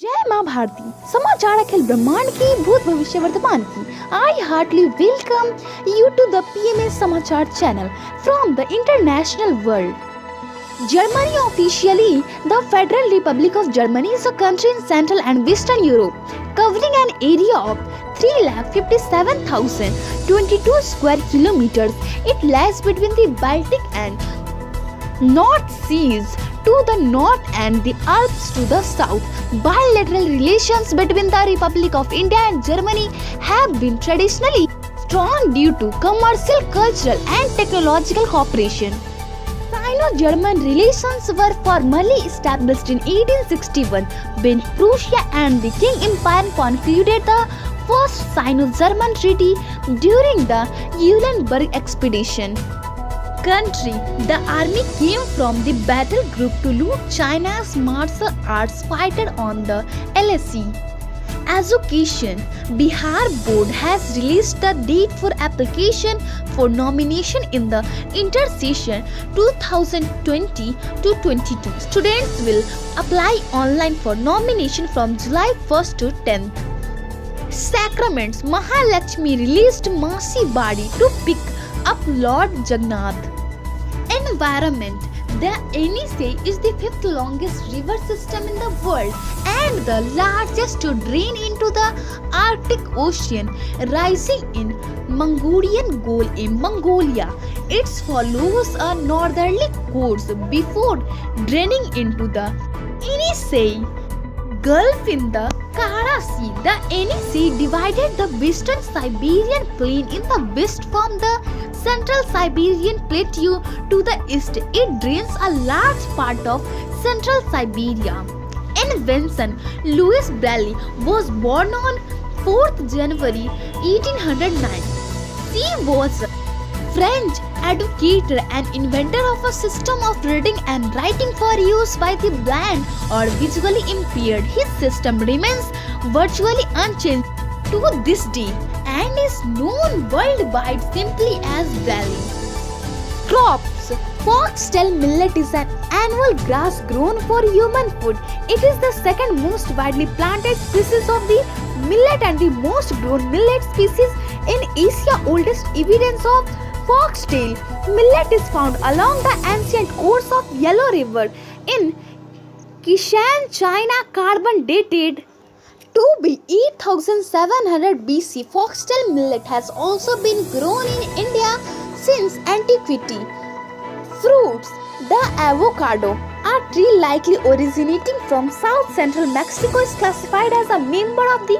जय माँ भारती। समाचार अखिल ब्रह्मांड की, भूत भविष्य वर्तमान की। I heartily welcome you to the PMA समाचार channel from the international world. Germany officially, the Federal Republic of Germany is a country in Central and Western Europe, covering an area of 3,57,022 square kilometers. It lies between the Baltic and North Seas to the north and the Alps to the south. Bilateral relations between the Republic of India and Germany have been traditionally strong due to commercial, cultural and technological cooperation. Sino-German relations were formally established in 1861 when Prussia and the Qing Empire concluded the First Sino-German Treaty during the Eulenburg expedition. Country. The army came from the battle group to loot China's martial arts fighter on the LAC. Education. Bihar Board has released the date for application for nomination in the intersession 2020-22. Students will apply online for nomination from July 1st to 10th. Sacraments. Mahalakshmi released Masi Badi to pick up Lord Jagannath. Environment. The Yenisei is the fifth longest river system in the world and the largest to drain into the Arctic Ocean, rising in Mongolian Gol in Mongolia. It follows a northerly course before draining into the Yenisei Gulf in the Kara Sea. The Yenisei divided the western Siberian plain in the west from the central Siberian plateau to the east. It drains a large part of central Siberia. Invention. Louis Braille was born on 4th January 1809. He was a French educator and inventor of a system of reading and writing for use by the blind or visually impaired. His system remains virtually unchanged to this day and is known worldwide simply as Braille. Crops. Foxtail millet is an annual grass grown for human food. It is the second most widely planted species of the millet and the most grown millet species in Asia. Oldest evidence of foxtail millet is found along the ancient course of Yellow River in Kishan, China, carbon dated to be 8700 BC. Foxtail millet has also been grown in India since antiquity. Fruits. The avocado, a tree likely originating from south central Mexico, is classified as a member of the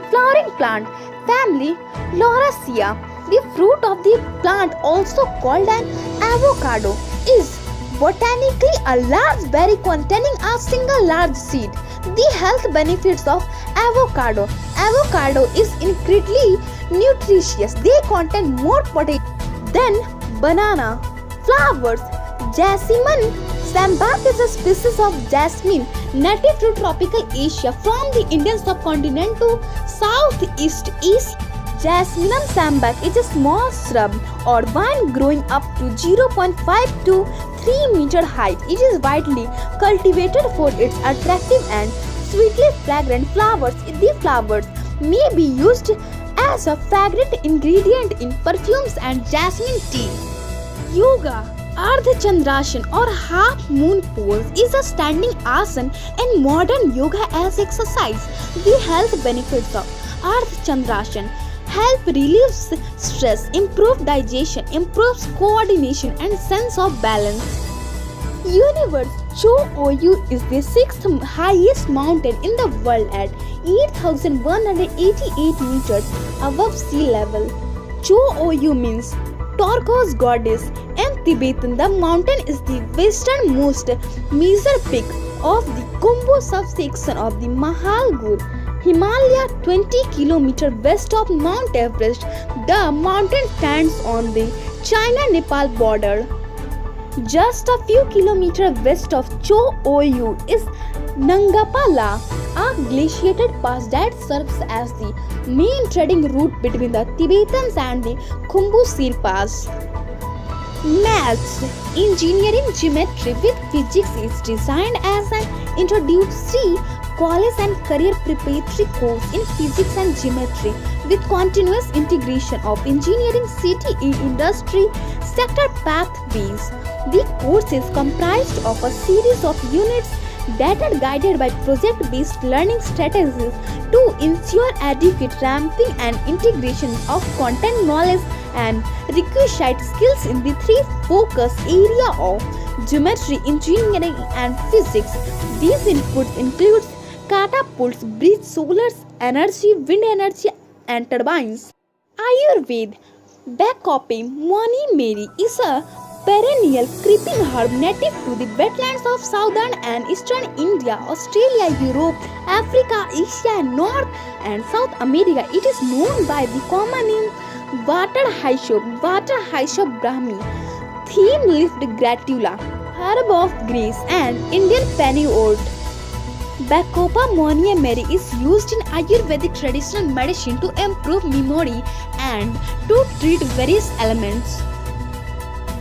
flowering plant family Lauraceae. The fruit of the plant, also called an avocado, is botanically a large berry containing a single large seed. The health benefits of avocado. Avocado is incredibly nutritious. They contain more protein than banana. Flowers. Jasmine sambac is a species of jasmine native to tropical Asia from the Indian subcontinent to Southeast Asia. Jasminum sambac is a small shrub or vine growing up to 0.5 to 3 meter height. It is widely cultivated for its attractive and sweetly fragrant flowers. The flowers may be used as a fragrant ingredient in perfumes and jasmine tea. Yoga. Ardha Chandrasana or half moon pose is a standing asana in modern yoga as exercise. The health benefits of Ardha Chandrasana help relieve stress, improve digestion, improves coordination and sense of balance. Universe. Cho-Oyu is the sixth highest mountain in the world at 8,188 meters above sea level. Cho-Oyu means turquoise goddess. In Tibetan, the mountain is the westernmost major peak of the Khumbu subsection of the Mahalgur Himalaya, 20 km west of Mount Everest. The mountain stands on the China-Nepal border. Just a few kilometers west of Cho-Oyu is Nangapala, a glaciated pass that serves as the main trading route between the Tibetans and the Khumbu Sherpas. Maths. Engineering geometry with physics is designed as an introductory college and career preparatory course in physics and geometry with continuous integration of engineering, CTE, industry sector pathways. The course is comprised of a series of units that are guided by project-based learning strategies to ensure adequate ramping and integration of content knowledge and requisite skills in the three focus areas of geometry, engineering and physics. These inputs include catapults, bridge, solar energy, wind energy and turbines. Ayurveda Bacope Moni Mary is a perennial creeping herb native to the wetlands of southern and eastern India, Australia, Europe, Africa, Asia, North and South America. It is known by the common name water hyssop brahmi, theme-leafed gratula, herb of grace and Indian pennyroyal. Bacopa Moniae Mary is used in Ayurvedic traditional medicine to improve memory and to treat various ailments.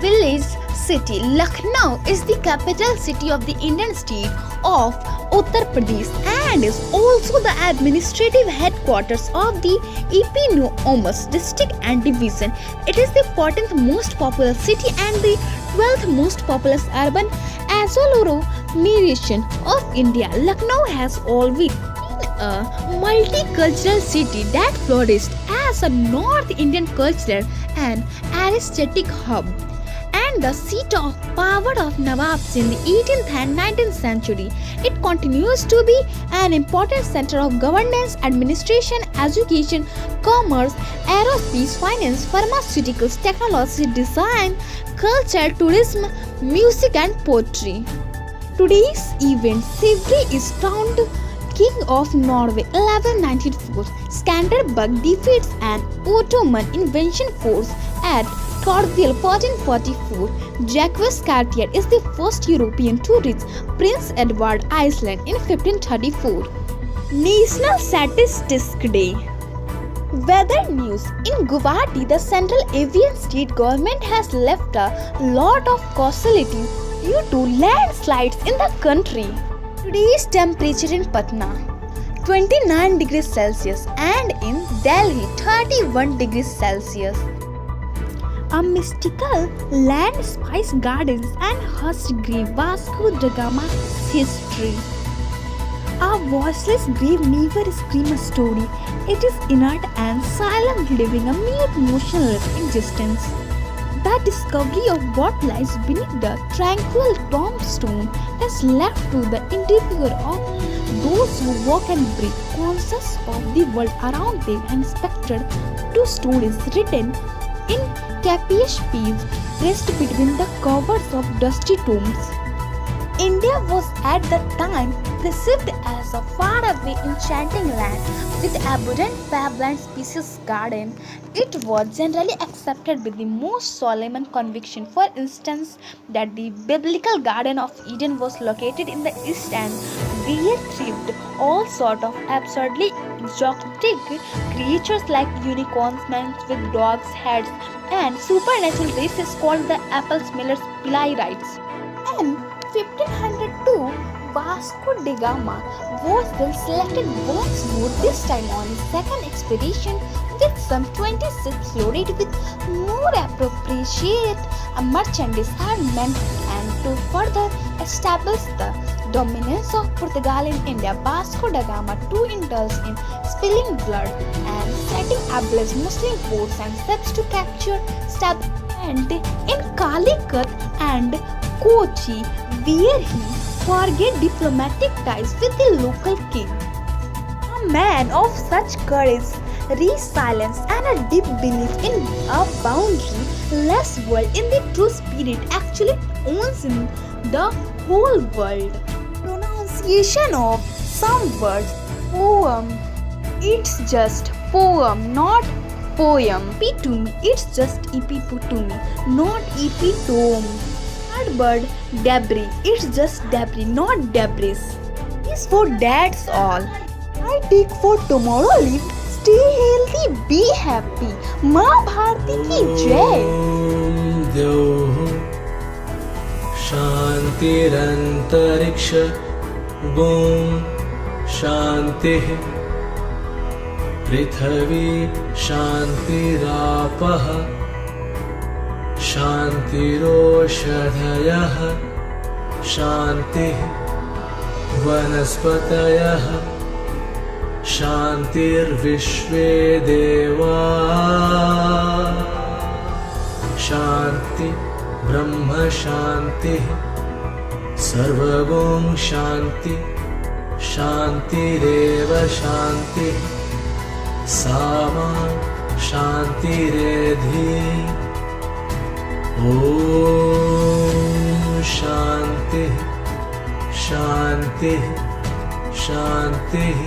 Village city Lucknow is the capital city of the Indian state of Uttar Pradesh and is also the administrative headquarters of the eponymous district and division. It is the 14th most populous city and the 12th most populous urban agglomeration of India. Lucknow has always been a multicultural city that flourished as a North Indian cultural and artistic hub and the seat of power of Nawabs in the 18th and 19th century. It continues to be an important center of governance, administration, education, commerce, aerospace, finance, pharmaceuticals, technology, design, culture, tourism, music and poetry. Today's event, Sigrid is crowned King of Norway 1194. Skanderbeg defeats an Ottoman invasion force at Cordial 1444. Jacques Cartier is the first European to reach Prince Edward Island in 1534. National Statistics Day. Weather news. In Guwahati, the Central Avian State Government has left a lot of casualties due to landslides in the country. Today's temperature in Patna 29 degrees Celsius and in Delhi 31 degrees Celsius. A mystical land, spice gardens and hushed grave Vasco da Gama's history. A voiceless grave never screams a story. It is inert and silent, living a mute, motionless existence. The discovery of what lies beneath the tranquil tombstone is left to the endeavor of those who walk and breathe, conscious of the world around them and spectral to stories written in capious pages pressed between the covers of dusty tombs. India was at the time perceived as a faraway enchanting land with abundant fabled species garden. It was generally accepted with the most solemn conviction, for instance, that the biblical Garden of Eden was located in the east and where thrived all sorts of absurdly exotic creatures like unicorns, men with dogs' heads, and supernatural races called the apple smellers Pleiades. In 1502, Vasco da Gama was then selected once more, this time on his second expedition with some 26 loaded with more appropriate merchandise and men, and to further establish the dominance of Portugal in India. Vasco da Gama too indulged in spilling blood and setting ablaze Muslim forts and ships to capture, stab, and in Calicut and Kochi, where he forged diplomatic ties with the local king. A man of such courage, resilience, and a deep belief in a boundary-less world in the true spirit actually owns in the whole world. Pronunciation of some words: poem. It's just poem, not poem. Epitome. It's just epitome, not epitome. Bird, debris. It's just debris, not debris. Is for that's all. I take for tomorrow leave. Stay healthy, be happy. माँ भारती की जय. शांतिरंतरिक्ष. Boom. शान्तिः पृथिवी शान्तिरापः शान्तिरोषधयः शान्तिः वनस्पतयः शान्तिर्विश्वे देवा शान्ति ब्रह्म शान्तिः सर्वगुण शान्ति शान्तिरेव शान्तिः सामा शान्तिरेधि ॐ शान्तिः शान्तिः शान्तिः